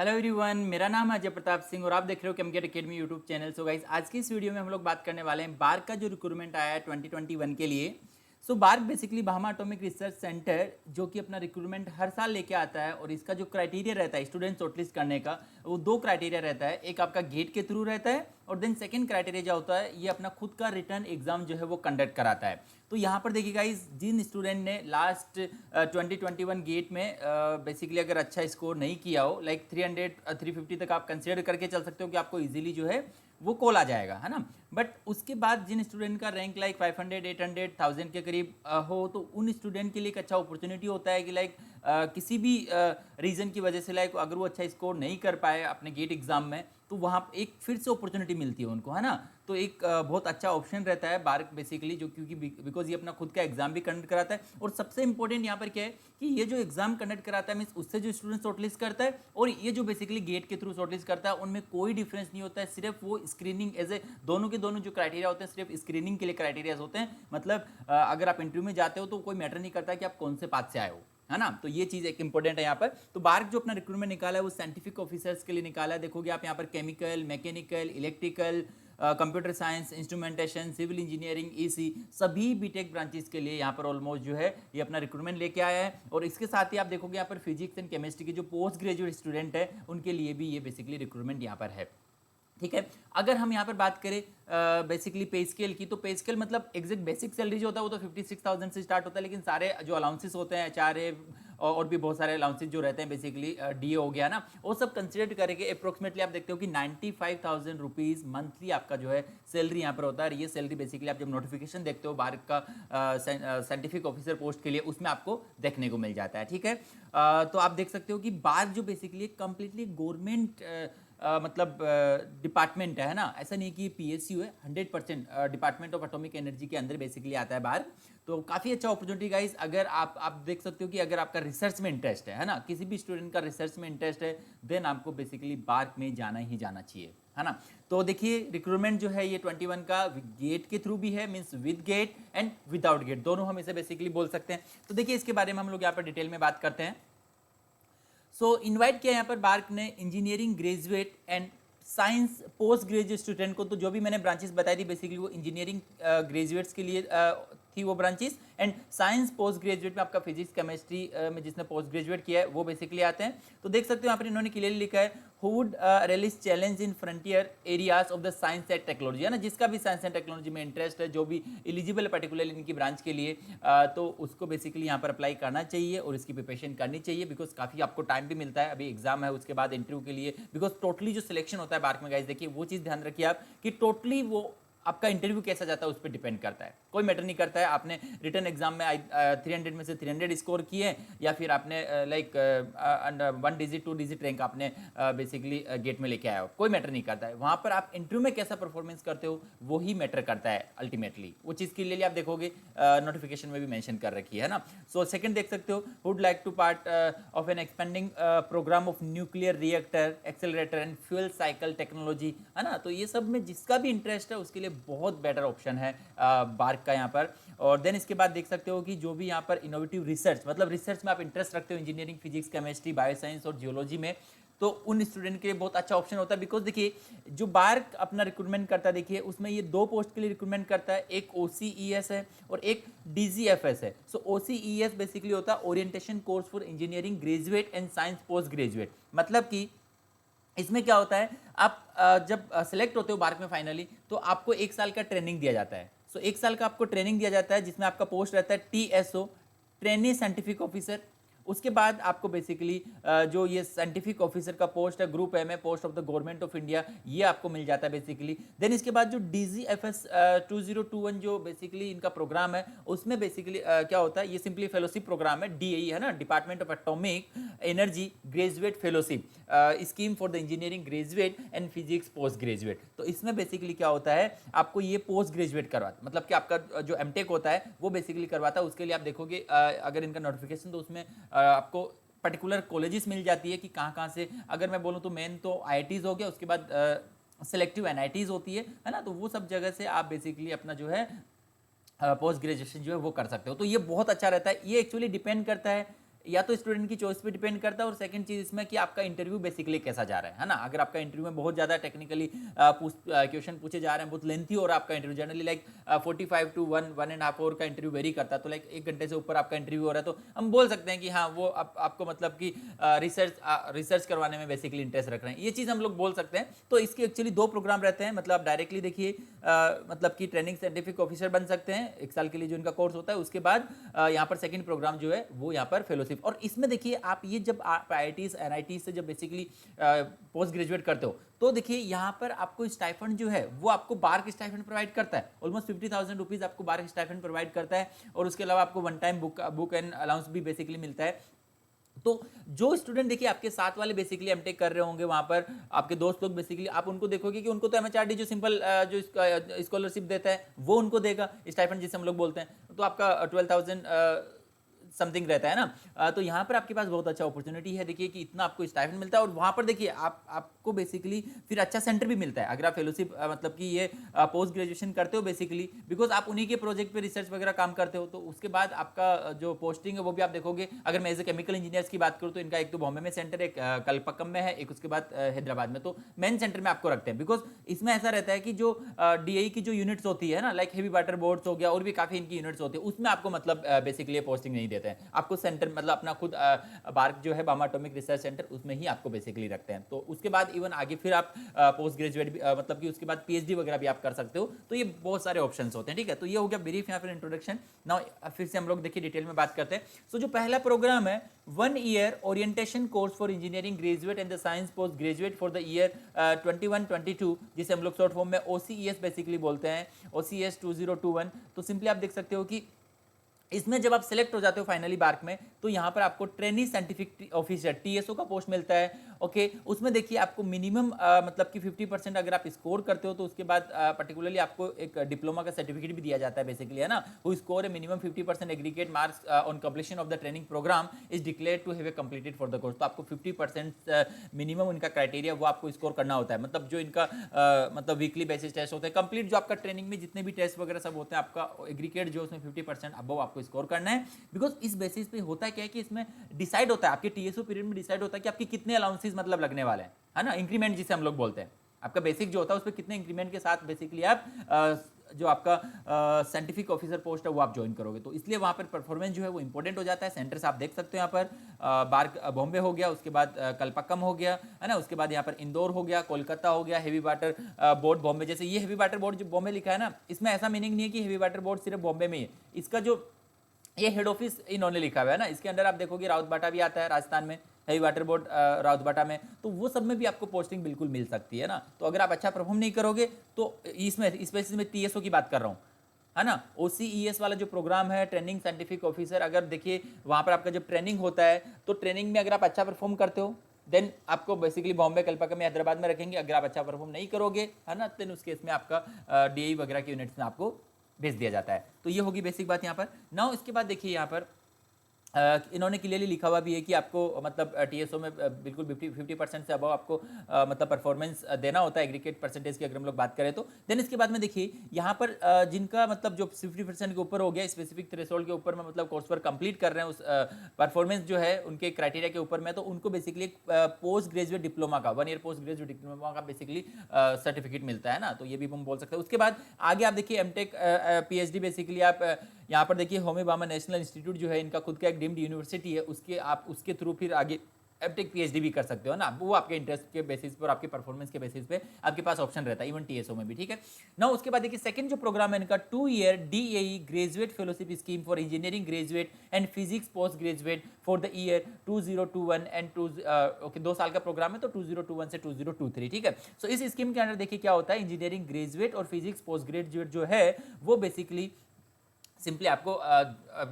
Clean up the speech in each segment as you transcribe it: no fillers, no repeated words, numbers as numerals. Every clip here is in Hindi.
हेलो एवरीवन, मेरा नाम है अजय प्रताप सिंह और आप देख रहे हो Camgate academy YouTube channel. So guys, आज की इस वीडियो में हम लोग बात करने वाले हैं बार्क का जो रिक्रूटमेंट आया है 2021 के लिए। सो bark basically Bhama atomic research centre जो कि अपना रिक्रूटमेंट हर साल लेके आता है और इसका जो क्राइटेरिया रहता है स्टूडेंट शॉर्टलिस्ट करने का, वो दो क्राइटेरिया रहता है। एक आपका गेट के थ्रू रहता है और देन सेकंड क्राइटेरिया जो होता है ये अपना खुद का रिटर्न एग्जाम जो है वो कंडक्ट कराता है। तो यहाँ पर देखिए गाइस, जिन स्टूडेंट ने लास्ट 2021 गेट में बेसिकली अगर अच्छा स्कोर नहीं किया हो, लाइक 300 350 तक आप कंसिडर करके चल सकते हो कि आपको इजीली जो है वो कॉल आ जाएगा, है ना। बट उसके बाद जिन स्टूडेंट का रैंक लाइक 500 800 1000 के करीब हो, तो उन स्टूडेंट के लिए एक अच्छा अपॉर्चुनिटी होता है कि लाइक किसी भी रीज़न की वजह से लाइक अगर वो अच्छा स्कोर नहीं कर पाए अपने गेट एग्जाम में, तो वहाँ एक फिर से अपॉर्चुनिटी मिलती है उनको, है ना। तो एक बहुत अच्छा ऑप्शन रहता है बार्क बेसिकली, जो क्योंकि बिकॉज ये अपना खुद का एग्जाम भी कंडक्ट कराता है और सबसे इंपॉर्टेंट यहाँ पर क्या है कि ये जो एग्जाम कंडक्ट कराता है मीन्स उससे जो स्टूडेंट शॉर्टलिस्ट करता है और ये जो बेसिकली गेट के थ्रू शॉर्टलिस्ट करता है, उनमें कोई डिफरेंस नहीं होता है। सिर्फ वो स्क्रीनिंग एज ए दोनों के दोनों जो क्राइटेरिया होते हैं सिर्फ स्क्रीनिंग के लिए क्राइटेरिया होते हैं। मतलब अगर आप इंटरव्यू में जाते हो तो कोई मैटर नहीं करता कि आप कौन से पाथ से आए हो, है ना। तो ये चीज़ एक इंपॉर्टेंट है यहाँ पर। तो बार्क जो अपना रिक्रूटमेंट निकाला है वो साइंटिफिक ऑफिसर्स के लिए निकाला है। देखोगे आप यहाँ पर chemical, mechanical, electrical, computer science, instrumentation, civil engineering, EC, सभी बीटेक ब्रांचेस के लिए यहाँ पर ऑलमोस्ट जो है ये अपना रिक्रूटमेंट लेके आया है। और इसके साथ ही आप देखोगे यहाँ पर फिजिक्स एंड केमिस्ट्री के जो पोस्ट ग्रेजुएट स्टूडेंट है उनके लिए भी ये बेसिकली रिक्रूटमेंट यहाँ पर है। ठीक है, अगर हम यहाँ पर बात करें बेसिकली पे स्केल की, तो पे स्केल मतलब एग्जैक्ट बेसिक सैलरी जो होता है वो तो 56,000 से स्टार्ट होता है, लेकिन सारे जो अलाउंसेस होते हैं एचआरए और भी बहुत सारे अलाउंसेस जो रहते हैं बेसिकली डीए हो गया ना, वो सब कंसिडर करके अप्रोक्सीमेटली आप देखते हो कि 95,000 रुपीज़ मंथली आपका जो है सैलरी यहाँ पर होता है। ये सैलरी बेसिकली आप जब नोटिफिकेशन देखते हो बार्क का साइंटिफिक ऑफिसर पोस्ट के लिए, उसमें आपको देखने को मिल जाता है। ठीक है, तो आप देख सकते हो कि बार्क जो बेसिकली कंप्लीटली गवर्नमेंट मतलब डिपार्टमेंट है ना, ऐसा नहीं कि पीएसयू है, 100% डिपार्टमेंट ऑफ एटॉमिक एनर्जी के अंदर बेसिकली आता है बाहर। तो काफ़ी अच्छा अपॉर्चुनिटी गाइस, अगर आप देख सकते हो कि अगर आपका रिसर्च में इंटरेस्ट है ना, किसी भी स्टूडेंट का रिसर्च में इंटरेस्ट है, देन आपको बेसिकली बार्क में जाना ही जाना चाहिए, है ना। तो देखिए रिक्रूटमेंट जो है ये 21 का गेट के थ्रू भी है, means with GATE and without GATE, दोनों हम इसे बेसिकली बोल सकते हैं। तो देखिए इसके बारे में हम लोग यहाँ पर डिटेल में बात करते हैं। सो इनवाइट किया यहाँ पर बार्क ने engineering graduate and science post graduate student को। तो जो भी मैंने ब्रांचेस बताई थी बेसिकली वो इंजीनियरिंग ग्रेजुएट्स के लिए थी वो branches, and science post graduate में आपका फिजिक्स केमिस्ट्री में जिसने पोस्ट ग्रेजुएट किया है वो बेसिकली आते हैं। तो देख सकते हो यहाँ पर इन्होंने क्लियरली लिखा है who would release challenge in frontier areas of the science and technology, है ना। जिसका भी साइंस एंड टेक्नोलॉजी में इंटरेस्ट है, जो भी एलिजिबल है पर्टिकुलरली इनकी ब्रांच के लिए, तो उसको बेसिकली यहाँ पर अप्लाई करना चाहिए और इसकी प्रिपरेशन करनी चाहिए, बिकॉज काफ़ी आपको टाइम भी मिलता है। अभी एग्जाम है, उसके बाद इंटरव्यू के लिए, बिकॉज टोटली जो सिलेक्शन होता है बार्क में गाइस, देखिए वो चीज़ ध्यान रखिए आप कि टोटली वो आपका इंटरव्यू कैसा जाता है उस पर डिपेंड करता है। कोई मैटर नहीं करता है आपने रिटर्न एग्जाम में 300 में से 300 स्कोर किए या फिर आपने लाइक 1 डिजिट 2 डिजिट रैंक आपने बेसिकली गेट में लेके आया हो, कोई मैटर नहीं करता है। वहाँ पर आप इंटरव्यू में कैसा परफॉर्मेंस करते हो वो ही मैटर करता है अल्टीमेटली। वो चीज़ के लिए आप देखोगे नोटिफिकेशन में भी मेंशन कर रखी है ना। सो सेकंड देख सकते हो, would like to part of an expanding programme of nuclear reactor accelerator and fuel cycle technology, है ना। तो ये सब में जिसका भी इंटरेस्ट है उसके लिए बहुत बेटर ऑप्शन है बार्क का यहाँ पर। और देन इसके बाद देख सकते हो कि जो भी यहाँ पर इनोवेटिव रिसर्च, मतलब रिसर्च में आप इंटरेस्ट रखते हो इंजीनियरिंग, फिजिक्स, केमिस्ट्री, बायोसाइंस और जियोलॉजी में, तो उन स्टूडेंट के लिए बहुत अच्छा ऑप्शन होता है। बिकॉज देखिए जो बार्क अपना रिक्रूटमेंट करता है, देखिए उसमें ये दो पोस्ट के लिए रिक्रूटमेंट करता है, एक OCES है और एक DGFS है। सो OCES बेसिकली होता है orientation course for engineering graduate and science post graduate. मतलब कि इसमें क्या होता है, आप जब सेलेक्ट होते हो बार्क में फाइनली, तो आपको 1 साल का ट्रेनिंग दिया जाता है। सो 1 साल का आपको ट्रेनिंग दिया जाता है जिसमें आपका पोस्ट रहता है TSO, ट्रेनी साइंटिफिक ऑफिसर। उसके बाद आपको बेसिकली जो ये साइंटिफिक ऑफिसर का पोस्ट है, group M A post of the government of India, ये आपको मिल जाता है बेसिकली। देन इसके बाद जो DGFS 2021 जो बेसिकली इनका प्रोग्राम है, उसमें बेसिकली क्या होता है, ये सिंपली फेलोशिप प्रोग्राम है, DAE है ना, department of atomic energy graduate fellowship scheme for the engineering graduate and physics post graduate. तो इसमें बेसिकली क्या होता है, आपको ये पोस्ट ग्रेजुएट करवाता, मतलब कि आपका जो एमटेक होता है वो बेसिकली करवाता है। उसके लिए आप देखोगे अगर इनका नोटिफिकेशन, तो उसमें आपको पर्टिकुलर कॉलेजेस मिल जाती है कि कहाँ कहाँ से। अगर मैं बोलूँ तो मेन तो IITs हो गया, उसके बाद सेलेक्टिव NITs होती है ना। तो वो सब जगह से आप बेसिकली अपना जो है पोस्ट ग्रेजुएशन जो है वो कर सकते हो। तो ये बहुत अच्छा रहता है। ये एक्चुअली डिपेंड करता है या तो स्टूडेंट की चॉइस पे डिपेंड करता है, और सेकंड चीज इसमें कि आपका इंटरव्यू बेसिकली कैसा जा रहा है ना। अगर आपका इंटरव्यू में बहुत ज्यादा टेक्निकली क्वेश्चन पूछे जा रहे हैं, बहुत लेंथी हो रहा है आपका interview, generally like 45 to 1.5 hour का इंटरव्यू वेरी करता है, तो लाइक 1 घंटे से ऊपर आपका इंटरव्यू हो रहा है, तो हम बोल सकते हैं कि हाँ वो आपको मतलब कि रिसर्च करवाने में बेसिकली इंटरेस्ट रख रहे हैं, ये चीज़ हम लोग बोल सकते हैं। तो इसके एक्चुअली 2 प्रोग्राम रहते हैं, मतलब आप डायरेक्टली देखिए मतलब कि ट्रेनिंग साइंटिफिक ऑफिसर बन सकते हैं 1 साल के लिए जो इनका कोर्स होता है, उसके बाद यहाँ पर सेकंड प्रोग्राम जो है वो यहाँ पर फेलोशिप। और इसमें देखिए आप ये जब आप IITs NITs से जब बेसिकली पोस्ट ग्रेजुएट करते हो, तो देखिए यहाँ पर आपको स्टाइफंड जो है वो आपको बार्क स्टाइफंड प्रोवाइड करता है, ऑलमोस्ट 50,000 रुपीज आपको बार्क स्टाइफंड प्रोवाइड करता है, और उसके अलावा आपको one time book and allowance भी बेसिकली मिलता है। तो जो स्टूडेंट देखिए आपके साथ वाले बेसिकली एमटेक कर रहे होंगे, वहां पर आपके दोस्त लोग बेसिकली आप उनको देखोगे कि उनको तो MHRD जो सिंपल जो स्कॉलरशिप देता है वो उनको देगा, स्टाइफंड जिसे हम लोग बोलते हैं, तो आपका 12,000 समथिंग रहता है ना। तो यहाँ पर आपके पास बहुत अच्छा अपॉर्चुनिटी है, देखिए कि इतना आपको स्टाइपेंड मिलता है, और वहाँ पर देखिए आपको बेसिकली फिर अच्छा सेंटर भी मिलता है अगर आप फेलोशिप मतलब कि ये पोस्ट ग्रेजुएशन करते हो बेसिकली, बिकॉज आप उन्हीं के प्रोजेक्ट पे रिसर्च वगैरह काम करते हो। तो उसके बाद आपका जो पोस्टिंग है वो भी आप देखोगे। अगर मैं एज ए केमिकल इंजीनियर्स की बात करूँ तो इनका एक तो बॉम्बे में सेंटर, एक कलपक्कम में है, एक उसके बाद हैदराबाद में, तो मेन सेंटर में आपको रखते हैं, बिकॉज इसमें ऐसा रहता है कि जो DAE की जो यूनिट्स होती है ना, लाइक हेवी वाटर बोर्ड्स हो गया और भी काफ़ी इनकी यूनिट्स होती है, उसमें आपको मतलब बेसिकली पोस्टिंग नहीं देते हैं, आपको सेंटर मतलब अपना खुद बार्क जो है बामा एटॉमिक रिसर्च सेंटर, उसमें ही आपको बेसिकली रखते हैं। तो उसके बाद इवन आगे फिर आप पोस्ट ग्रेजुएट भी मतलब कि उसके बाद PhD वगैरह भी आप कर सकते हो। तो ये बहुत सारे ऑप्शंस होते हैं, ठीक है। तो ये हो गया ब्रीफ यहाँ पर इंट्रोडक्शन। नाउ फिर से हम लोग देखिए डिटेल में बात करते हैं। सो जो पहला प्रोग्राम है 1 year orientation course for engineering graduate and the science post graduate for the year 21-22, जिसे हम लोग शॉर्ट फॉर्म में OCES बेसिकली बोलते हैं, OCES 2021। तो सिंपली आप देख सकते हो कि इसमें जब आप सिलेक्ट हो जाते हो फाइनली बार्क में, तो यहाँ पर आपको ट्रेनी साइंटिफिक ऑफिसर TSO का पोस्ट मिलता है। ओके, उसमें देखिए आपको मिनिमम मतलब कि 50% अगर आप स्कोर करते हो तो उसके बाद पर्टिकुलरली आपको एक डिप्लोमा का सर्टिफिकेट भी दिया जाता है बेसिकली, है ना। Who score a minimum 50% aggregate marks on completion of the training programme is declared to have a completed for the course. तो आपको 50% मिनिमम उनका क्राइटेरिया वो आपको स्कोर करना होता है, मतलब जो इनका मतलब वीकली बेसिस टेस्ट होते हैं, कंप्लीट जो आपका ट्रेनिंग में जितने भी टेस्ट वगैरह सब होते हैं, आपका एग्रीगेट जो उसमें 50% अबव आपको स्कोर करना है। बिकॉज इस बेसिस पे होता है क्या है कि इसमें डिसाइड होता है आपके TSO पीरियड में डिसाइड होता है कि आपके कितने अलाउंसेस मतलब लगने वाले हैं, है ना, इंक्रीमेंट जिसे हम लोग बोलते हैं। आपका बेसिक जो होता है उस पर कितने इंक्रीमेंट के साथ बेसिकली आप जो आपका साइंटिफिक ऑफिसर पोस्ट है वो आप ज्वाइन करोगे। तो इसलिए वहाँ पर परफॉर्मेंस जो है वो इंपॉर्टेंट हो जाता है। सेंटर्स आप देख सकते हो यहाँ पर बार्क बॉम्बे हो गया, उसके बाद कलपक्कम हो गया, है ना, उसके बाद यहाँ पर इंदौर हो गया, कोलकाता हो गया, हेवी वाटर बोर्ड बॉम्बे। जैसे ये हेवी वाटर बोर्ड जो बॉम्बे लिखा है ना, इसमें ऐसा मीनिंग नहीं है कि हेवी वाटर बोर्ड सिर्फ बॉम्बे में ही है, इसका जो ये हेड ऑफिस इन्होंने लिखा हुआ है ना, इसके अंदर आप देखोगे राउतबाटा भी आता है राजस्थान में, हेवी वाटर बोर्ड राउतबाटा में, तो वो सब में भी आपको पोस्टिंग बिल्कुल मिल सकती है ना। तो अगर आप अच्छा परफॉर्म नहीं करोगे तो इसमें इस बेसिस में TSO की बात कर रहा हूँ, है ना। OCES वाला जो प्रोग्राम है ट्रेनिंग साइंटिफिक ऑफिसर, अगर देखिए वहाँ पर आपका जब ट्रेनिंग होता है तो ट्रेनिंग में अगर आप अच्छा परफॉर्म करते हो देन आपको बेसिकली बॉम्बे कलपक्कम में हैदराबाद में रखेंगे। अगर आप अच्छा परफॉर्म नहीं करोगे, है ना, देन उस केस में आपका DAE वगैरह की यूनिट्स में आपको भेज दिया जाता है। तो ये होगी बेसिक बात यहाँ पर। नाउ इसके बाद देखिए यहाँ पर इन्होंने क्लियरली लिखा हुआ भी है कि आपको मतलब TSO में बिल्कुल 50% से अबव आपको मतलब परफॉर्मेंस देना होता है एग्रीगेट परसेंटेज की अगर हम लोग बात करें तो। देन इसके बाद में देखिए यहाँ पर जिनका मतलब जो 50% के ऊपर हो गया, स्पेसिफिक थ्रेशोल्ड के ऊपर में मतलब कोर्स वर्क कंप्लीट कर रहे हैं, उस परफॉर्मेंस जो है उनके क्राइटेरिया के ऊपर में, तो उनको बेसिकली एक पोस्ट ग्रेजुएट डिप्लोमा का 1 ईयर पोस्ट ग्रेजुएट डिप्लोमा का बेसिकली सर्टिफिकेट मिलता है ना। तो ये भी हम बोल सकते हैं। उसके बाद आगे आप देखिए MTech PhD बेसिकली आप यहाँ पर देखिए होमी भाभा नेशनल इंस्टीट्यूट जो है इनका खुद का एक डीम्ड यूनिवर्सिटी है, उसके आप उसके थ्रू फिर आगे MTech PhD भी कर सकते हो ना। वो आपके इंटरेस्ट के बेसिस पर, आपके परफॉर्मेंस के बेसिस पे आपके पास ऑप्शन रहता है, इवन TSO में भी, ठीक है ना। उसके बाद देखिए सेकंड जो प्रोग्राम है इनका 2 year DAE graduate fellowship scheme for engineering graduate and physics post graduate for the year 2021 and 2 साल का प्रोग्राम है, तो 2021 से 2023, ठीक है। सो इस स्कीम के अंदर देखिए क्या होता है, इंजीनियरिंग ग्रेजुएट और फिजिक्स पोस्ट ग्रेजुएट जो है वो बेसिकली सिंपली आपको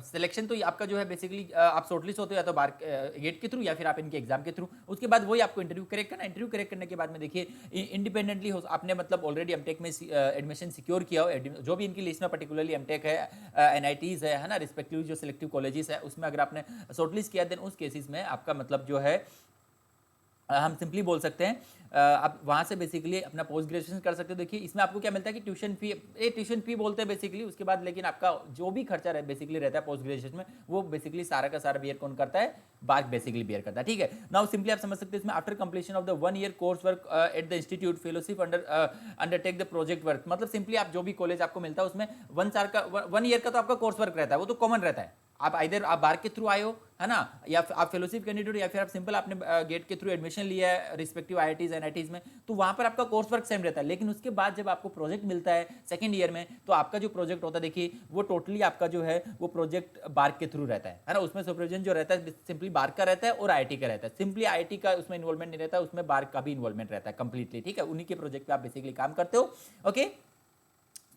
सिलेक्शन तो आपका जो है बेसिकली आप शॉर्टलिस्ट होते हो या तो बार गेट के थ्रू या फिर आप इनके एग्जाम के थ्रू। उसके बाद वही आपको इंटरव्यू करेक्ट करना, इंटरव्यू करेक्ट करने के बाद में देखिए इंडिपेंडेंटली हो आपने मतलब ऑलरेडी MTech में एडमिशन सिक्योर किया हो, जो भी इनकी लिस्ट में पर्टिकुलरली MTech है, NITs है ना, रिस्पेक्टिव जो सिलेक्टिव कॉलेजेस है उसमें अगर आपने शॉर्टलिस्ट किया देन उस केसेस में आपका मतलब जो है हम सिंपली बोल सकते हैं आप वहाँ से बेसिकली अपना पोस्ट ग्रेजुएशन कर सकते हो। देखिए इसमें आपको क्या मिलता है कि ट्यूशन फी बोलते हैं बेसिकली, उसके बाद लेकिन आपका जो भी खर्चा बेसिकली रहता है पोस्ट ग्रेजुएशन में, वो बेसिकली सारा का सारा बियर कौन करता है, बार्क बेसिकली बियर करता है। ठीक है, नाउ सिंपली आप समझ सकते हैं इसमें after completion of the 1 year course work at the institute fellowship undertake the project work, मतलब सिंपली आप जो भी कॉलेज आपको मिलता है उसमें 1 ईयर का तो आपका कोर्स वर्क रहता है, वो तो कॉमन रहता है। आप इधर आप बार के थ्रू आए हो, है ना, या आप फेलोशिप कैंडिडेट, या फिर आप सिंपल आपने गेट के थ्रू एडमिशन लिया है रिस्पेक्टिव आईआईटीज एनआईटीज में, तो वहां पर आपका कोर्स वर्क सेम रहता है। लेकिन उसके बाद जब आपको प्रोजेक्ट मिलता है सेकंड ईयर में, तो आपका जो प्रोजेक्ट होता है देखिए वो टोटली आपका जो है वो प्रोजेक्ट बार्क के थ्रू रहता है ना। उसमें सुपरविजन जो रहता है सिंपली बार्क का रहता है और आईआईटी का रहता है। सिंपली आईआईटी का उसमें इन्वॉल्वमेंट नहीं रहता है, उसमें बार्क का भी इन्वॉल्वमेंट रहता है कंप्लीटली। ठीक है, उन्हीं के प्रोजेक्ट पे आप बेसिकली काम करते हो। ओके,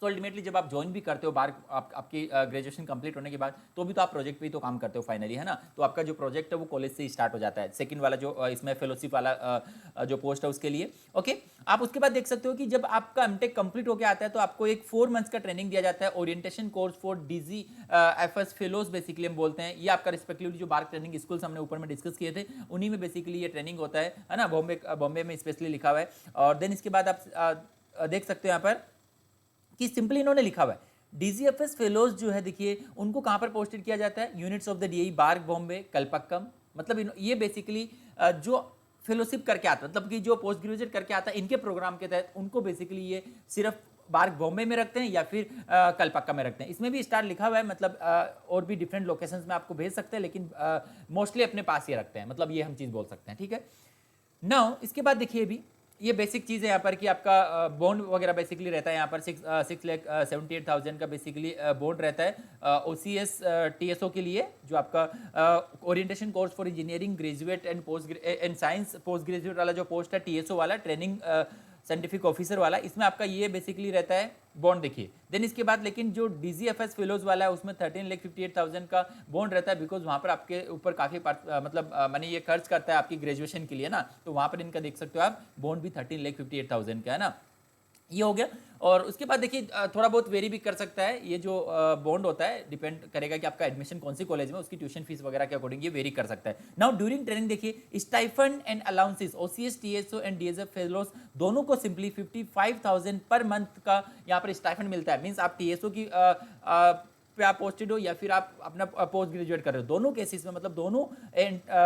तो अल्टीमेटली जब आप ज्वाइन भी करते हो बार आपकी ग्रेजुएशन कंप्लीट होने के बाद, तो भी तो आप प्रोजेक्ट पे ही तो काम करते हो फाइनली, है ना। तो आपका जो प्रोजेक्ट है वो कॉलेज से ही स्टार्ट हो जाता है, सेकंड वाला जो इसमें फेलोशिप वाला जो पोस्ट है उसके लिए। ओके, आप उसके बाद देख सकते हो कि जब आपका एमटेक कंप्लीट होकर आता है तो आपको एक 4 मंथ्स का ट्रेनिंग दिया जाता है, orientation course for DGFS fellows basically हम बोलते हैं। ये आपका रिस्पेक्टिवली जो बार्क ट्रेनिंग स्कूल्स हमने ऊपर में डिस्कस किए थे, उन्हीं में बेसिकली ये ट्रेनिंग होता है ना। बॉम्बे में स्पेशली लिखा हुआ है। और देन इसके बाद आप देख सकते हो यहाँ पर कि सिंपली इन्होंने लिखा हुआ है डीजीएफएस फेलोज जो है, देखिए उनको कहां पर पोस्टेड किया जाता है, units of the DI BARC Bombay Kalpakkam. मतलब ये बेसिकली जो फेलोशिप करके आता है, मतलब कि जो पोस्ट ग्रेजुएट करके आता है इनके प्रोग्राम के तहत, उनको बेसिकली ये सिर्फ बार्क बॉम्बे में रखते हैं या फिर कलपक्का में रखते हैं। इसमें भी स्टार लिखा हुआ है, मतलब और भी डिफरेंट लोकेशंस में आपको भेज सकते हैं, लेकिन मोस्टली अपने पास ही रखते हैं, मतलब ये हम चीज़ बोल सकते हैं। ठीक है, नाउ इसके बाद देखिए भी ये बेसिक चीज़ है यहाँ पर कि आपका बॉन्ड वगैरह बेसिकली रहता है यहाँ पर 6,78,000 का बेसिकली बॉन्ड रहता है OCS TSO के लिए, जो आपका orientation course for engineering graduate and science post graduate वाला जो पोस्ट है TSO वाला, ट्रेनिंग साइंटिफिक ऑफिसर वाला, इसमें आपका ये बेसिकली रहता है बॉन्ड। देखिए देन इसके बाद लेकिन जो DGFS फेलोज वाला है उसमें 13,58,000 का बॉन्ड रहता है, बिकॉज वहाँ पर आपके ऊपर काफ़ी मतलब मनी ये खर्च करता है आपकी ग्रेजुएशन के लिए ना, तो वहाँ पर इनका देख सकते हो आप बॉन्ड भी 13,58,000 का है ना। ये हो गया। और उसके बाद देखिए थोड़ा बहुत वेरी भी कर सकता है, ये जो बॉन्ड होता है डिपेंड करेगा कि आपका एडमिशन कौन सी कॉलेज में, उसकी ट्यूशन फीस वगैरह के अकॉर्डिंग ये वेरी कर सकता है। नाउ ड्यूरिंग ट्रेनिंग देखिए stipend and allowances OCS TSO and DSF fellows दोनों को सिंपली 55,000 पर मंथ का यहाँ पर स्टाइफंड मिलता है। मीन्स आप TSO की पे आप पोस्टेड हो या फिर आप अपना पोस्ट ग्रेजुएट कर रहे हो, दोनों केसेस में मतलब दोनों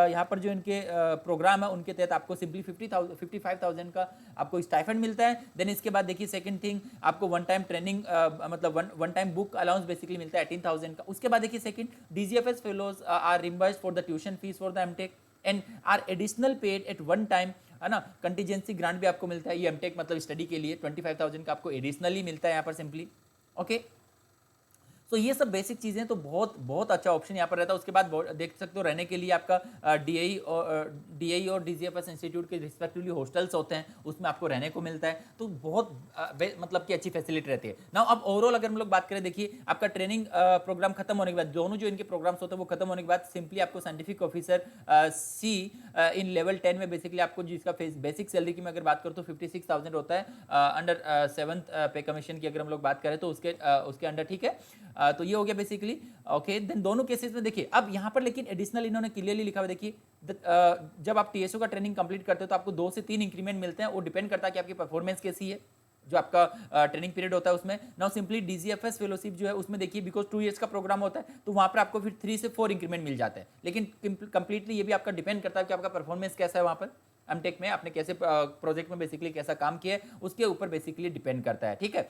यहाँ पर जो इनके प्रोग्राम है उनके तहत आपको सिंपली 55,000 का आपको स्टाइफंड मिलता है। देन इसके बाद देखिए सेकंड थिंग आपको वन टाइम ट्रेनिंग मतलब one time book allowance basically मिलता है 18,000 का। उसके बाद देखिए second DGFS fellows are reimbursed for the tuition fees for the MTech and are additional paid at one time, है ना। कंटीजेंसी ग्रांट भी आपको मिलता है, ये एमटेक मतलब स्टडी के लिए 25,000 का आपको एडिशनली मिलता है यहाँ पर सिंपली। ओके, तो ये सब बेसिक चीज़ें तो बहुत बहुत अच्छा ऑप्शन यहाँ पर रहता है। उसके बाद देख सकते हो रहने के लिए आपका DAE और DGFS इंस्टीट्यूट के रिस्पेक्टिवली हॉस्टल्स होते हैं, उसमें आपको रहने को मिलता है, तो बहुत मतलब कि अच्छी फैसिलिटी रहती है ना। अब ओवरऑल अगर हम लोग बात करें, देखिए आपका ट्रेनिंग प्रोग्राम खत्म होने के बाद, दोनों जो इनके प्रोग्राम्स होते हैं वो खत्म होने के बाद सिंपली आपको scientific officer C in level 10 में बेसिकली आपको जिसका बेसिक सैलरी की मैं अगर बात करूँ तो 56,000 होता है अंडर 7th पे कमीशन की अगर हम लोग बात करें तो उसके अंडर। ठीक है, तो ये हो गया बेसिकली। ओके, देन दोनों केसेस में देखिए अब यहाँ पर लेकिन एडिशनल इन्होंने क्लियरली लिखा हुआ, देखिए जब आप TSO का ट्रेनिंग कंप्लीट करते हो तो आपको 2 से 3 इंक्रीमेंट मिलते हैं, वो डिपेंड करता है कि आपकी परफॉर्मेंस कैसी है जो आपका ट्रेनिंग पीरियड होता है उसमें। नाउ सिंपली DGFS फेलोशिप जो है उसमें देखिए बिकॉज 2 इयर्स का प्रोग्राम होता है, तो वहाँ पर आपको फिर 3 से 4 इंक्रीमेंट मिल जाते हैं, लेकिन कंप्लीटली ये भी आपका डिपेंड करता है कि आपका परफॉर्मेंस कैसा है वहाँ पर एमटेक में, आपने कैसे प्रोजेक्ट में बेसिकली कैसा काम किया है उसके ऊपर बेसिकली डिपेंड करता है। ठीक है,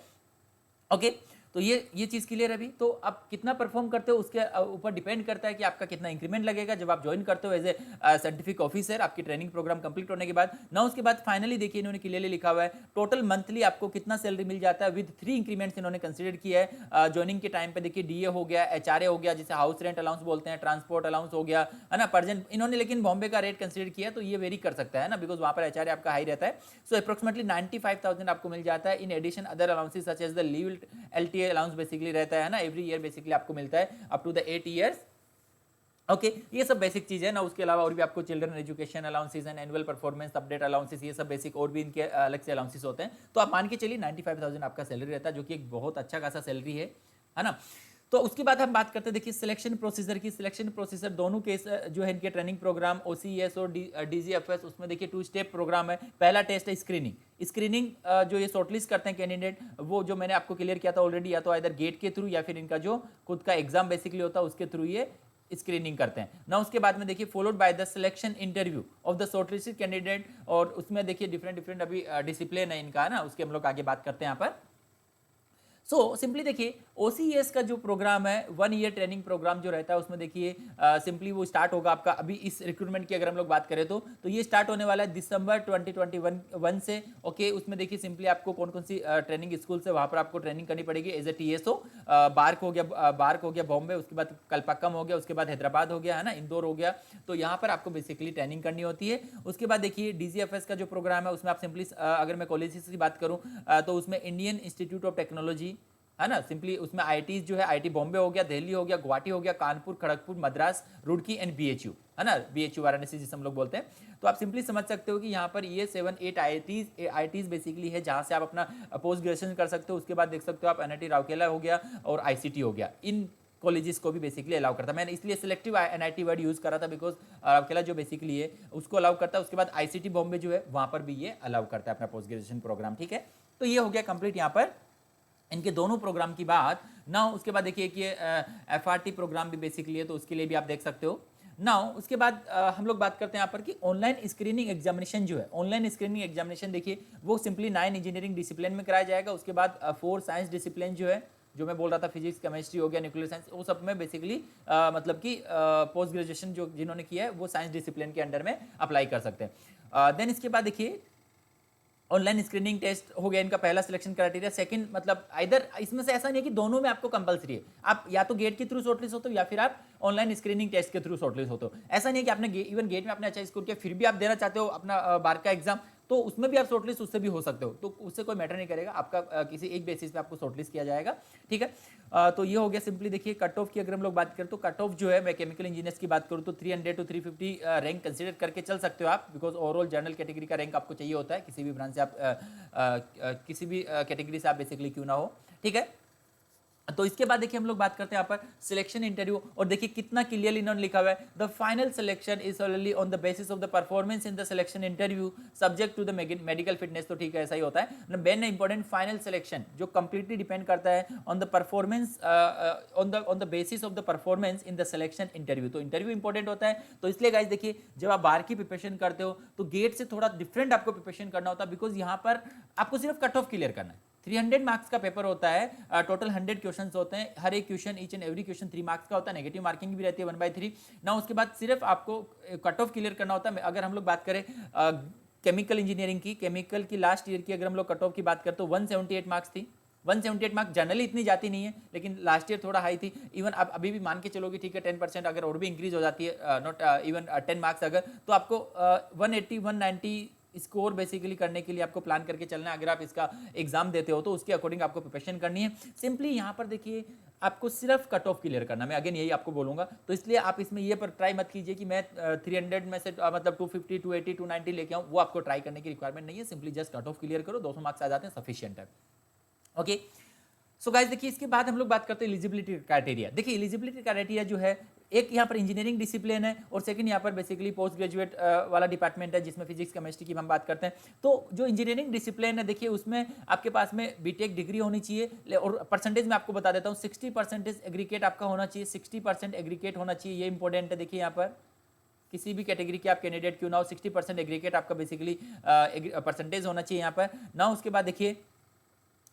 ओके, तो ये चीज़ क्लियर है अभी। तो आप कितना परफॉर्म करते हो उसके ऊपर डिपेंड करता है कि आपका कितना इंक्रीमेंट लगेगा जब आप ज्वाइन करते हो एज ए साइंटिफिक ऑफिसर आपकी ट्रेनिंग प्रोग्राम कंप्लीट होने के बाद। ना उसके बाद फाइनली देखिए इन्होंने क्लियरली लिखा हुआ है टोटल मंथली आपको कितना सैलरी मिल जाता है विद 3 इंक्रीमेंट्स इन्होंने कंसिडर किया है ज्वाइनिंग के टाइम पे। देखिए DA हो गया, HRA हो गया जिसे हाउस रेंट अलाउंस बोलते हैं, ट्रांसपोर्ट अलाउंस हो गया, है ना, परजेंट इन्होंने लेकिन बॉम्बे का रेट कंसिडर किया तो ये वेरी कर सकता है ना, बिकॉज वहाँ पर HRA आपका हाई रहता है। सो अप्रोक्सीमेटली 95,000 आपको मिल जाता है। In addition other allowances such as the leave LTA allowance basically रहता है ना, एवरी ईयर बेसिकली आपको मिलता है up to the 8 years. Okay, ये सब बेसिक चीज़ है ना। उसके अलावा और भी आपको children education allowances and annual performance update allowances, ये सब बेसिक और भी इनके अलग से अलाउंसेस होते हैं। तो आप मान के चलिए 95,000 आपका सैलरी रहता है, जो कि एक बहुत अच्छा खासा सैलरी है ना। तो उसके बाद हम बात करते हैं, देखिए सिलेक्शन प्रोसीजर की। सिलेक्शन प्रोसीजर दोनों केस जो है इनके ट्रेनिंग प्रोग्राम OCES और DGFS, उसमें देखिए 2 स्टेप प्रोग्राम है। पहला टेस्ट है स्क्रीनिंग। स्क्रीनिंग जो ये शॉर्टलिस्ट करते हैं कैंडिडेट, वो जो मैंने आपको क्लियर किया था ऑलरेडी, या तो इधर गेट के थ्रू या फिर इनका जो खुद का एग्जाम बेसिकली होता है उसके थ्रू ये स्क्रीनिंग करते हैं ना। उसके बाद में देखिए followed by the selection interview of the shortlisted candidate, और उसमें देखिए डिफरेंट डिफरेंट अभी डिसिप्लिन है इनका ना, उसके हम लोग आगे बात करते हैं यहाँ पर। सो सिंपली देखिए OCES का जो प्रोग्राम है 1 ईयर ट्रेनिंग प्रोग्राम जो रहता है, उसमें देखिए सिंपली वो स्टार्ट होगा आपका अभी इस रिक्रूटमेंट की अगर हम लोग बात करें तो ये स्टार्ट होने वाला है दिसंबर 2021 से। ओके, उसमें देखिए सिंपली आपको कौन कौन सी ट्रेनिंग स्कूल से वहाँ पर आपको ट्रेनिंग करनी पड़ेगी एज ए TSO। बार्क हो गया बॉम्बे, उसके बाद कलपक्कम हो गया, उसके बाद हैदराबाद हो गया है ना, इंदौर हो गया। तो यहाँ पर आपको बेसिकली ट्रेनिंग करनी होती है। उसके बाद देखिए DGFS का जो प्रोग्राम है उसमें आप सिंपली अगर मैं कॉलेजेस की बात करूँ तो उसमें इंडियन इंस्टीट्यूट ऑफ टेक्नोलॉजी है ना, सिंपली उसमें IITs जो है IT बॉम्बे हो गया, दिल्ली हो गया, गुवाहाटी हो गया, कानपुर, खड़गपुर, मद्रास, रुड़की एंड BHU है ना, BHU वाराणसी जिसे हम लोग बोलते हैं। तो आप सिंपली समझ सकते हो कि यहाँ पर ये 7-8 IITs बेसिकली है जहाँ से आप अपना पोस्ट ग्रेजुएशन कर सकते हो। उसके बाद देख सकते हो आप NIT राउरकेला हो गया और ICT हो गया, इन कॉलेजेस को भी बेसिकली अलाउ करता है। मैंने इसलिए सिलेक्टिव NIT वर्ड यूज करा था बिकॉज राउरकेला जो बेसिकली है उसको अलाउ करता है। उसके बाद ICT बॉम्बे जो है वहाँ पर भी ये अलाउ करता है अपना पोस्ट ग्रेजुएशन प्रोग्राम, ठीक है। तो ये हो गया कंप्लीट यहाँ पर इनके दोनों प्रोग्राम की बात ना। उसके बाद देखिए कि FRT प्रोग्राम भी बेसिकली है, तो उसके लिए भी आप देख सकते हो ना। उसके बाद हम लोग बात करते हैं यहाँ पर कि ऑनलाइन स्क्रीनिंग एग्जामिनेशन जो है, ऑनलाइन स्क्रीनिंग एग्जामिनेशन देखिए वो सिंपली 9 इंजीनियरिंग डिसिप्लिन में कराया जाएगा। उसके बाद 4 साइंस डिसिप्लिन जो है, जो मैं बोल रहा था फिजिक्स, केमिस्ट्री हो गया, न्यूक्लियर साइंस, वो सब में बेसिकली मतलब कि पोस्ट ग्रेजुएशन जो जिन्होंने किया है वो साइंस डिसिप्लिन के अंडर में अप्लाई कर सकते हैं। देन इसके बाद देखिए ऑनलाइन स्क्रीनिंग टेस्ट हो गया इनका पहला सिलेक्शन क्राइटेरिया। सेकंड मतलब इधर इसमें से ऐसा नहीं है कि दोनों में आपको कंपलसरी है, आप या तो गेट के थ्रू शॉर्टलिस्ट होते हो या फिर आप ऑनलाइन स्क्रीनिंग टेस्ट के थ्रू शॉर्टलिस्ट होते हो। ऐसा नहीं है कि आपने इवन गेट में आपने अच्छा स्कोर किया फिर भी आप देना चाहते हो अपना बार का एग्जाम, तो उसमें भी आप शॉर्टलिस्ट उससे भी हो सकते हो, तो उससे कोई मैटर नहीं करेगा, आपका किसी एक बेसिस पे आपको शॉर्टलिस्ट किया जाएगा, ठीक है। तो ये हो गया सिंपली। देखिए कट ऑफ की अगर हम लोग बात करें तो कट ऑफ जो है, मैं केमिकल इंजीनियर्स की बात करूँ तो 300 to 350 रैंक कंसीडर करके चल सकते हो आप, बिकॉज ओवरऑल जनरल कैटेगरी का रैंक आपको चाहिए होता है किसी भी ब्रांच से आप किसी भी कैटेगरी से आप बेसिकली क्यों ना हो, ठीक है। तो इसके बाद देखिए हम लोग बात करते हैं यहाँ पर सिलेक्शन इंटरव्यू, और देखिए कितना क्लियरली इन्होंने लिखा हुआ है, the final selection is only on the basis of the performance in the selection interview subject to the medical fitness. तो ठीक है, ऐसा ही होता है। बेन इंपॉर्टेंट फाइनल सिलेक्शन जो कंप्लीटली डिपेंड करता है on the performance on the basis of the performance in the selection interview. तो इंटरव्यू इंपॉर्टेंट होता है। तो इसलिए गाइस देखिए जब आप बार की प्रिपरेशन करते हो तो गेट से थोड़ा डिफरेंट आपको प्रिपरेशन करना होता है, बिकॉज यहाँ पर आपको सिर्फ कट ऑफ क्लियर करना है। 300 मार्क्स का पेपर होता है, टोटल 100 क्वेश्चंस होते हैं, हर एक question each and every question 3 marks का होता है, नेगेटिव मार्किंग भी रहती है 1/3 ना। उसके बाद सिर्फ आपको कट ऑफ क्लियर करना होता है। अगर हम लोग बात करें केमिकल इंजीनियरिंग की, केमिकल की लास्ट ईयर की अगर हम लोग कट ऑफ की बात करें तो 178 मार्क्स थी। 178 मार्क्स जनरली इतनी जाती नहीं है, लेकिन लास्ट ईयर थोड़ा हाई थी। इवन आप अभी भी मान के चलोगे ठीक है 10% अगर और भी इंक्रीज हो जाती है, नॉट इवन 10 मार्क्स अगर, तो आपको 180 190 स्कोर बेसिकली करने के लिए आपको प्लान करके चलना है। अगर आप इसका एग्जाम देते हो तो उसके अकॉर्डिंग आपको प्रिपरेशन करनी है। सिंपली यहाँ पर देखिए आपको सिर्फ कट ऑफ क्लियर करना, मैं अगेन यही आपको बोलूंगा। तो इसलिए आप इसमें ये पर ट्राई मत कीजिए कि मैं 300 में से मतलब 250 280 290 लेके आऊँ, वो आपको ट्राई करने की रिक्वायरमेंट नहीं है। Simply just cut off clear करो, 200 मार्क्स आ जाते हैं, सफिशियंट है। ओके सो गाइस देखिए इसके बाद हम लोग बात करते हैं एलिजिबिलिटी क्राइटेरिया। देखिए एलिजिबिलिटी क्राइटेरिया जो है, एक यहाँ पर इंजीनियरिंग डिसिप्लिन है और सेकंड यहाँ पर बेसिकली पोस्ट ग्रेजुएट वाला डिपार्टमेंट है जिसमें फिजिक्स केमिस्ट्री की हम बात करते हैं। तो जो इंजीनियरिंग डिसिप्लिन है देखिए उसमें आपके पास में बीटेक डिग्री होनी चाहिए, और परसेंटेज में आपको बता देता हूँ 60% एग्रीगेट आपका होना चाहिए, 60% एग्रीगेट होना चाहिए, ये इंपॉर्टेंट है। देखिए यहाँ पर किसी भी कैटेगरी के आप कैंडिडेट क्यों ना हो, 60% एग्रीगेट आपका बेसिकली परसेंटेज होना चाहिए यहाँ पर ना। उसके बाद देखिए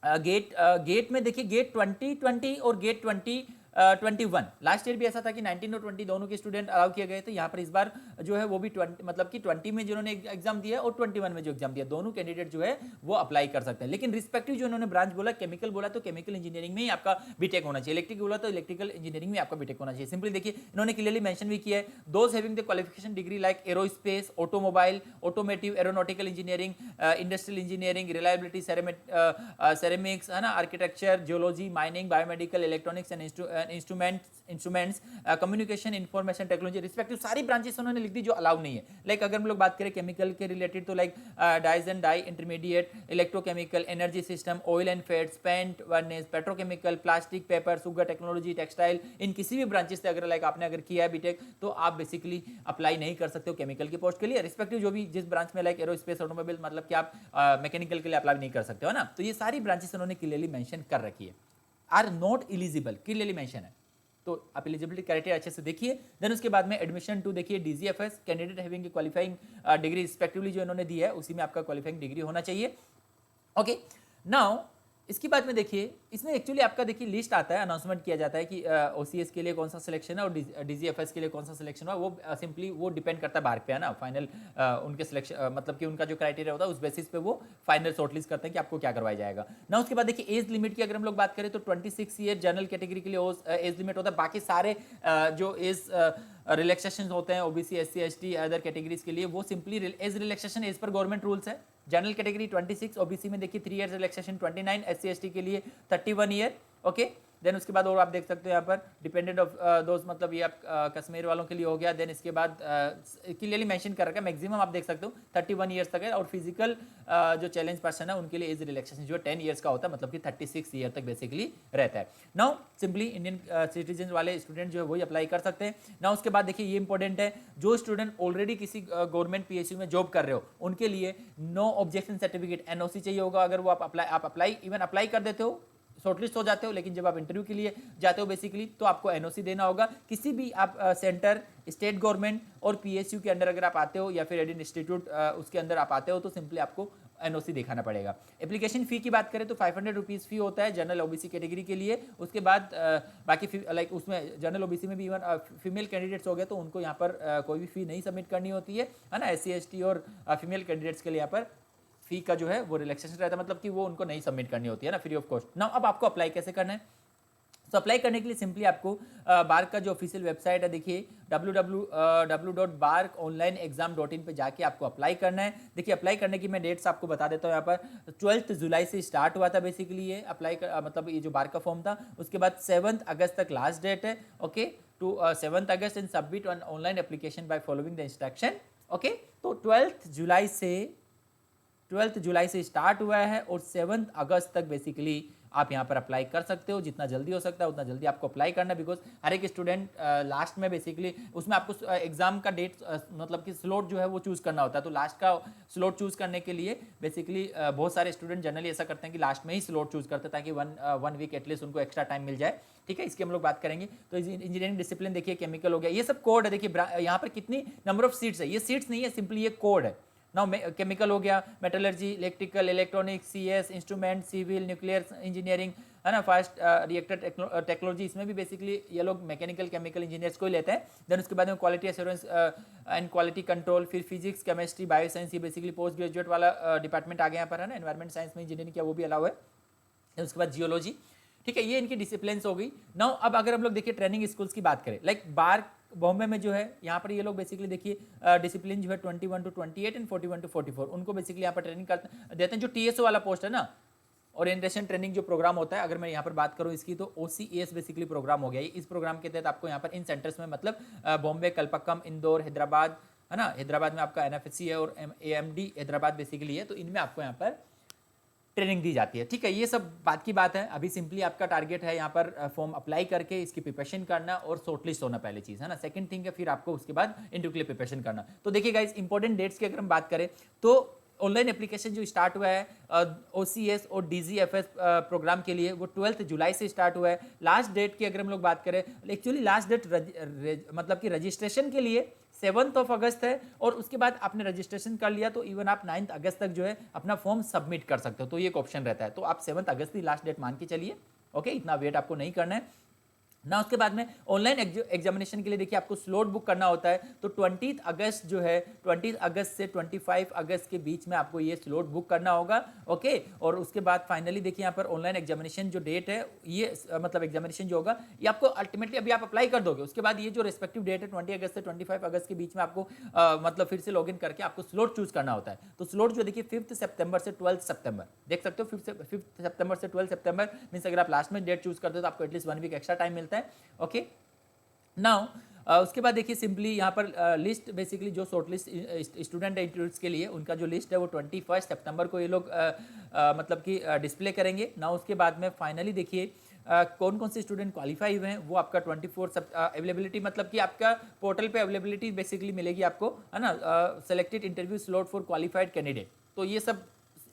गेट में देखिए गेट 2020 और गेट 2021 लास्ट ईयर भी ऐसा था कि 19 और 20 दोनों के स्टूडेंट अलाउ किए गए थे। यहाँ पर इस बार जो है वो भी 20 मतलब कि 20 में जिन्होंने एग्जाम दिया और 21 में जो एग्जाम दिया, दोनों कैंडिडेट जो है वो अप्लाई कर सकते हैं। लेकिन रिस्पेक्टिव जो इन्होंने ब्रांच बोला, केमिकल बोला तो केमिकल इंजीनियरिंग में ही आपका बीटेक होना चाहिए, इलेक्ट्रिक बोला तो इलेक्ट्रिकल इंजीनियरिंग में आपका बीटेक होना चाहिए। सिंपली देखिए इन्होंने क्लियरली मेंशन भी किया है, those having the qualification degree like aerospace, automobile, automotive, aeronautical engineering, industrial engineering, reliability, ceramics है ना, architecture, geology, mining, biomedical, electronics and instruments, communication, information technology respective सारी ब्रांचेस उन्होंने लिख दी जो अलाउ नहीं है। लाइक अगर हम लोग बात करें केमिकल के रिलेटेड तो like dyes and dye intermediate, electrochemical, energy system, oil and fats, paint, varnish, petrochemical, plastic, paper, sugar technology, textile, इन किसी भी ब्रांचेस से अगर लाइक आपने अगर किया है बीटेक तो आप बेसिकली अप्लाई नहीं कर सकते हो केमिकल की पोस्ट के लिए, रिस्पेक्टिव जो भी जिस ब्रांच में लाइक एरोस्पेस, ऑटोमोबाइल, मतलब कि आप मैकेनिकल के लिए अप्लाई नहीं कर सकते हो ना। तो ये सारी ब्रांचेस उन्होंने क्लियरली मेंशन कर रखी है, are not eligible, clearly mention है। तो आप एलिजिबिलिटी क्राइटेरिया अच्छे से देखिए। देन उसके बाद में एडमिशन टू देखिए, डीजीएफएस candidate having qualifying degree respectively जो इन्होंने दिया है उसी में आपका क्वालिफाइंग डिग्री होना चाहिए। ओके, नाउ इसके बाद में देखिए इसमें एक्चुअली आपका देखिए लिस्ट आता है, अनाउंसमेंट किया जाता है कि ओसीएस के लिए कौन सा सिलेक्शन है और डीजीएफएस के लिए कौन सा सिलेक्शन है। वो सिंपली वो डिपेंड करता है बार्क पे है ना, फाइनल उनके सिलेक्शन मतलब कि उनका जो क्राइटेरिया होता है उस बेसिस पे वो फाइनल शॉर्टलिस्ट करते हैं कि आपको क्या करवाया जाएगा ना। उसके बाद देखिए एज लिमिट की अगर हम लोग बात करें तो 26 ईयर जनरल कैटेगरी के लिए एज लिमिट होता है। बाकी सारे जो एज रिलैक्सेशन होते हैं OBC, SC, ST, other categories के लिए वो simply age relaxation as per government rules है। जनरल कैटेगरी 26, ओबीसी में देखिए 3 ईयर रिलैक्सेशन 29, एससी एसटी के लिए 31 ईयर। ओके, देन उसके बाद और आप देख सकते हो यहाँ पर डिपेंडेंट ऑफ दोस्त, मतलब ये आप कश्मीर वालों के लिए हो गया। देन इसके बाद क्लियरली मेंशन कर रखा है मैक्सिमम आप देख सकते हो 31 ईयर्स तक है। और फिजिकल जो चैलेंज पर्सन है उनके लिए एज रिलैक्सेशन जो 10 ईयर्स का होता है, मतलब कि 36 ईयर तक बेसिकली रहता है। नाउ सिंपली इंडियन सिटीजन वाले स्टूडेंट जो है वही अप्लाई कर सकते हैं। नाउ उसके बाद देखिए ये इंपॉर्टेंट है, जो स्टूडेंट ऑलरेडी किसी गवर्नमेंट पीएसयू में जॉब कर रहे हो उनके लिए नो ऑब्जेक्शन सर्टिफिकेट एनओसी चाहिए होगा। अगर वो आप अप्लाई कर देते हो, शॉर्टलिस्ट हो जाते हो, लेकिन जब आप इंटरव्यू के लिए जाते हो बेसिकली तो आपको एनओसी देना होगा। किसी भी आप सेंटर, स्टेट गवर्नमेंट और पीएसयू के अंदर अगर आप आते हो या फिर एडिन इंस्टीट्यूट उसके अंदर आप आते हो तो सिंपली आपको एनओसी दिखाना पड़ेगा। एप्लीकेशन फी की बात करें तो 500 रुपीज़ फी होता है जनरल ओबीसी कैटेगरी के लिए। उसके बाद बाकी लाइक उसमें जनरल ओबीसी में भी इवन फीमेल कैंडिडेट्स हो गए तो उनको यहाँ पर कोई भी फी नहीं सबमिट करनी होती है ना। एससी एसटी और फीमेल कैंडिडेट्स के लिए यहाँ पर फी का जो है वो रिलैक्सेशन रहता है, मतलब कि वो उनको नहीं सबमिट करनी होती है ना, फ्री ऑफ कॉस्ट। नाउ अब आपको अप्लाई कैसे करना है? तो अप्लाई करने के लिए सिंपली आपको बार्क का जो ऑफिशियल वेबसाइट है देखिए www.barkonlineexam.in पे जाके आपको अप्लाई करना है। देखिए अप्लाई करने की मैं डेट्स आपको बता देता हूँ यहाँ पर 12 जुलाई से स्टार्ट हुआ था बेसिकली ये अप्लाई मतलब ये जो बार्क का फॉर्म था। उसके बाद 7 अगस्त तक लास्ट डेट है। Okay, to 7 August and submit on online application by following the instruction. Okay, तो 12 जुलाई से स्टार्ट हुआ है और 7 अगस्त तक बेसिकली आप यहाँ पर अप्लाई कर सकते हो। जितना जल्दी हो सकता है उतना जल्दी आपको अप्लाई करना है, बिकॉज हर एक स्टूडेंट लास्ट में बेसिकली उसमें आपको एग्जाम का डेट मतलब कि स्लॉट जो है वो चूज़ करना होता है। तो लास्ट का स्लॉट चूज़ करने के लिए बेसिकली बहुत सारे स्टूडेंट जनरली ऐसा करते हैं कि लास्ट में ही स्लॉट चूज़ करते हैं ताकि वन वीक एटलीस्ट उनको एक्स्ट्रा टाइम मिल जाए। ठीक है, इसकी हम लोग बात करेंगे। तो इंजीनियरिंग डिसिप्लिन देखिए केमिकल हो गया, ये सब कोड है। देखिए यहाँ पर कितनी नंबर ऑफ सीट्स है, ये सीट्स नहीं है, सिंपली ये कोड है। नाउ केमिकल हो गया, metallurgy, electrical, electronics, CS, instrument, civil, nuclear engineering है ना, फास्ट रिएक्टर टेक्नोलॉजी, इसमें भी बेसिकली ये लोग मैकेनिकल केमिकल इंजीनियर्स को ही लेते हैं। देन उसके बाद में quality assurance and quality control, फिर फिजिक्स, केमिस्ट्री, बायोसाइंस, ये बेसिकली पोस्ट ग्रेजुएट वाला डिपार्टमेंट आ गया यहाँ पर है ना। एनवायरमेंट साइंस में इंजीनियरिंग किया वो भी अलाउ है। देन उसके बाद जियोलॉजी। ठीक है, ये इनकी डिसिप्लिन्स हो गई। नाउ अब अगर हम लोग देखिए ट्रेनिंग स्कूल्स की बात करें, लाइक बार्क बॉम्बे में जो है यहाँ पर ये लोग बेसिकली देखिए डिसिप्लिन जो है 21 to 28 एंड 41 to 44 उनको बेसिकली यहाँ पर ट्रेनिंग देते हैं। जो टीएसओ वाला पोस्ट है ना, ओरिएंटेशन ट्रेनिंग जो प्रोग्राम होता है, अगर मैं यहाँ पर बात करूँ इसकी तो OCAS बेसिकली प्रोग्राम हो गया। इस प्रोग्राम के तहत आपको यहाँ पर इन सेंटर्स में मतलब बॉम्बे, कलपक्कम, इंदौर, हैदराबाद है ना, हैदराबाद में आपका NFSC है और AMD हैदराबाद बेसिकली है, तो इनमें आपको यहाँ पर ट्रेनिंग दी जाती है। ठीक है, ये सब बात की बात है। अभी सिंपली आपका टारगेट है यहाँ पर फॉर्म अप्लाई करके इसकी प्रिपरेशन करना और शॉर्टलिस्ट होना, पहली चीज़ है ना। सेकंड थिंग है फिर आपको उसके बाद इंटरव्यू के लिए प्रिपरेशन करना। तो देखिए गाइस, इंपॉर्टेंट डेट्स की अगर हम बात करें तो ऑनलाइन एप्लीकेशन जो स्टार्ट हुआ है OCS और DGFS प्रोग्राम के लिए वो 12 जुलाई से स्टार्ट हुआ है। लास्ट डेट की अगर हम लोग बात करें, एक्चुअली लास्ट डेट मतलब कि रजिस्ट्रेशन के लिए 7 अगस्त है और उसके बाद आपने रजिस्ट्रेशन कर लिया तो इवन आप 9 अगस्त तक जो है अपना फॉर्म सबमिट कर सकते हो। तो ये एक ऑप्शन रहता है, तो आप 7 अगस्त की लास्ट डेट मान के चलिए। ओके, इतना वेट आपको नहीं करना है ना। उसके बाद में ऑनलाइन एग्जामिनेशन के लिए देखिए आपको स्लॉट बुक करना होता है। तो 20 अगस्त जो है 20 अगस्त से 25 अगस्त के बीच में आपको ये स्लॉट बुक करना होगा। ओके, और उसके बाद फाइनली देखिए यहाँ पर ऑनलाइन एग्जामिनेशन जो डेट है ये मतलब एग्जामिनेशन जो होगा ये आपको अल्टीमेटली अभी आप अप्लाई कर दोगे, उसके बाद ये जो रेस्पेक्टिव डेट है 20 अगस्त से 25 अगस्त के बीच में आपको मतलब फिर से लॉगिन करके आपको स्लॉट चूज करना होता है। तो स्लॉट जो देखिए 5 सितंबर से 12 सितंबर देख सकते हो। 5 सितंबर से 12 सितंबर मीन्स अगर आप लास्ट में डेट चूज करते हो तो आपको एटलीस्ट 1 वीक एक्स्ट्रा टाइम मिलता है। चलता है। ओके, नाउ उसके बाद देखिए सिंपली यहाँ पर लिस्ट बेसिकली जो शॉर्ट लिस्ट स्टूडेंट इंटरव्यूज के लिए उनका जो लिस्ट है वो 21 सितंबर को ये लोग मतलब कि डिस्प्ले करेंगे ना। उसके बाद में फाइनली देखिए कौन कौन से स्टूडेंट क्वालिफाई हुए हैं वो आपका 24 अवेलेबिलिटी मतलब कि आपका पोर्टल पे अवेलेबिलिटी बेसिकली मिलेगी आपको, है ना। Selected interview slot for qualified candidate, तो ये सब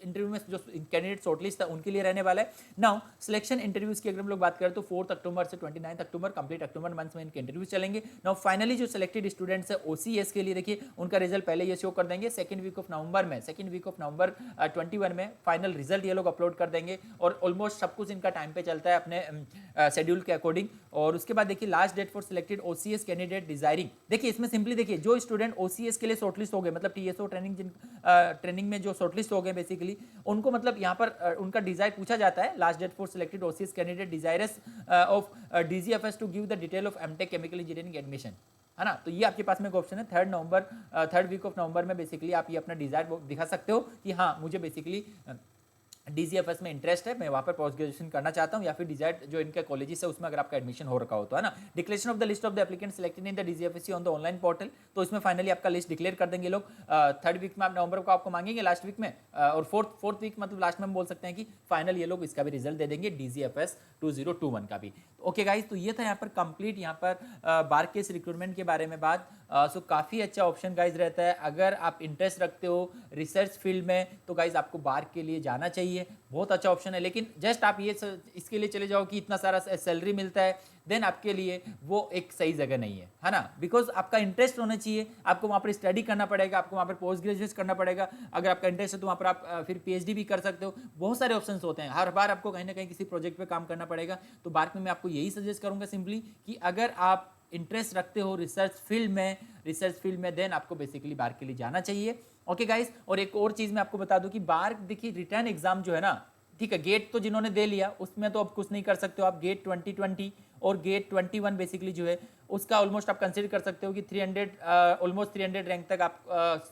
इंटरव्यू में जो कैंडिडेट शॉर्टलिस्ट था उनके लिए रहने वाला है। नाउ सिलेक्शन इंटरव्यूज की अगर हम लोग बात करें तो 4 अक्टूबर से 29 अक्टूबर कंप्लीट अक्टूबर मंथ में इनके इंटरव्यू चलेंगे। नाउ फाइनली जो सिलेक्टेड स्टूडेंट्स है ओसीएस के लिए देखिए उनका रिजल्ट पहले ये शो कर देंगे सेकंड वीक ऑफ नवंबर 21 में फाइनल रिजल्ट ये लोग अपलोड कर देंगे और ऑलमोस्ट सब कुछ इनका टाइम पे चलता है अपने शेड्यूल के अकॉर्डिंग। और उसके बाद देखिए last date for selected OCS candidate desiring, देखिए इसमें सिंपली देखिए जो स्टूडेंट ओसीएस के लिए शॉर्टलिस्ट हो गए मतलब टीएसओ ट्रेनिंग में जो शॉर्टलिस्ट हो गए बेसिकली उनको मतलब यहाँ पर उनका डिजायर पूछा जाता है। Last date for selected OCS candidate desirous of DGFS to give the detail of MTech chemical engineering admission, है ना। तो ये आपके पास में एक ऑप्शन है 3rd वीक ऑफ नवंबर में बेसिकली आप ये अपना डिजायर दिखा सकते हो कि हाँ मुझे बेसिकली डीजीएफएस में इंटरेस्ट है, मैं वहाँ पर पोस्ट ग्रेजुएशन करना चाहता हूँ, या फिर डिजायर्ड जो इनके कॉलेजेस है उसमें अगर आपका एडमिशन हो रखा हो तो, है ना। Declaration of the list of the applicant selected in the DGFSC on the online portal, तो इसमें फाइनली आपका लिस्ट डिक्लेयर कर देंगे लोग 3rd वीक में, आप नवंबर को आपको मांगेंगे लास्ट वीक में, और फोर्थ वीक मतलब लास्ट में हम बोल सकते हैं कि फाइनल ये लोग इसका भी रिजल्ट दे देंगे डीजीएफएस 2021 का भी। ओके गाइज, तो ये था यहाँ पर कंप्लीट यहाँ पर बार केस रिक्रूटमेंट के बारे में बात। सो काफ़ी अच्छा ऑप्शन गाइज रहता है अगर आप इंटरेस्ट रखते हो रिसर्च फील्ड में, तो गाइज आपको बार के लिए जाना चाहिए, बहुत अच्छा ऑप्शन है। लेकिन जस्ट आप ये इसके लिए चले जाओ कि इतना सारा सैलरी मिलता है, देन आपके लिए वो एक सही जगह नहीं है ना। बिकॉज आपका इंटरेस्ट होना चाहिए, आपको वहाँ पर स्टडी करना पड़ेगा, आपको वहाँ पर पोस्ट ग्रेजुएट करना पड़ेगा। अगर आपका इंटरेस्ट है तो वहाँ पर आप फिर पीएचडी भी कर सकते हो, बहुत सारे ऑप्शंस होते हैं। हर बार आपको कहीं ना कहीं किसी प्रोजेक्ट पे काम करना पड़ेगा। तो बार में मैं आपको यही सजेस्ट करूँगा सिंपली कि अगर आप इंटरेस्ट रखते हो रिसर्च फील्ड में देन आपको बेसिकली बार के लिए जाना चाहिए। ओके गाइस, और एक और चीज़ मैं आपको बता दूं कि बार देखिए रिटर्न एग्जाम जो है ना, ठीक है, गेट तो जिन्होंने दे लिया उसमें तो अब कुछ नहीं कर सकते हो आप। गेट 2020 और गेट 21 बेसिकली जो है उसका ऑलमोस्ट आप कंसिडर कर सकते हो कि 300 रैंक तक आप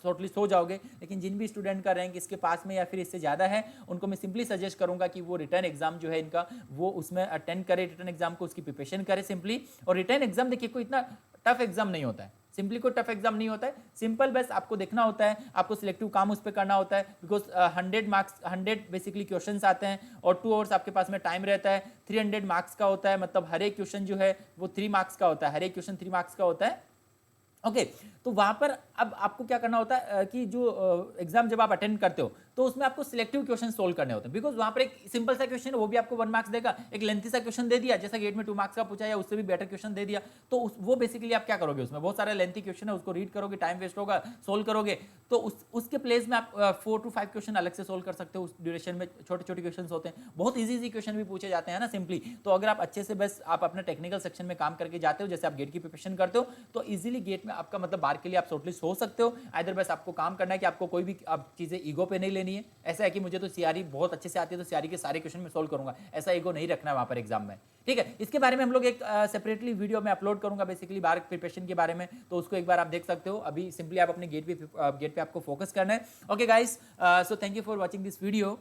शॉर्टलिस्ट हो जाओगे। लेकिन जिन भी स्टूडेंट का रैंक इसके पास में या फिर इससे ज़्यादा है उनको मैं सिंपली सजेस्ट करूंगा कि वो रिटर्न एग्जाम जो है इनका वो उसमें अटेंड करे, रिटर्न एग्जाम को उसकी प्रिपरेशन करे सिंपली। और रिटर्न एग्जाम देखिए कोई इतना टफ एग्जाम नहीं होता है, सिंपली कोई टफ एग्जाम नहीं होता है, सिंपल बस आपको देखना होता है, आपको सिलेक्टिव काम उस पर करना होता है। बिकॉज 100 बेसिकली क्वेश्चंस आते हैं और 2 आवर्स आपके पास में टाइम रहता है। 300 मार्क्स का होता है, मतलब हर एक क्वेश्चन जो है वो 3 मार्क्स का होता है, हर एक क्वेश्चन 3 मार्क्स का होता है। ओके, तो वहां पर अब आपको क्या करना होता है कि जो एग्जाम जब आप अटेंड करते हो तो उसमें आपको सिलेक्टिव क्वेश्चन सोल्व करने होते हैं। बिकॉज वहां पर एक सिंपल सा क्वेश्चन है वो भी आपको 1 मार्क्स देगा, एक लेंथी सा क्वेश्चन दे दिया जैसा गेट में 2 मार्क्स का पूछा या उससे भी बेटर क्वेश्चन दे दिया, तो वो बेसिकली आप क्या करोगे, उसमें बहुत सारा लेंथी क्वेश्चन है, उसको रीड करोगे, टाइम वेस्ट होगा, सोल्व करोगे, तो उसके प्लेस में आप 4 to 5 क्वेश्चन अलग से सोल्व कर सकते हो। उस ड्यूरेशन में छोटे छोटे क्वेश्चन होते हैं, बहुत ईजी क्वेश्चन भी पूछे जाते हैं ना सिंपली। तो अगर आप अच्छे से बस आप अपने टेक्निकल सेक्शन में काम करके जाते हो, जैसे आप गेट की प्रिपरेशन करते हो, तो इजीली गेट में आपका मतलब बार के लिए आप शॉर्टलिस्ट हो सकते हो। इधर बस आपको काम करना है कि आपको कोई भी चीजें ईगो पे नहीं लेनी है। ऐसा है कि मुझे तो सीआरई बहुत अच्छे से आती है तो सीआरई के सारे क्वेश्चन में सोल्व करूंगा, ऐसा ईगो नहीं रखना है वहां पर एग्जाम में, ठीक है। इसके बारे में हम लोग एक सेपरेटली वीडियो में अपलोड करूंगा बेसिकली बार प्रिपरेशन के बारे में, तो उसको एक बार आप देख सकते हो। अभी सिंपली आप अपने गेट पे आपको फोकस करना है। Okay guys, so thank you for watching this video.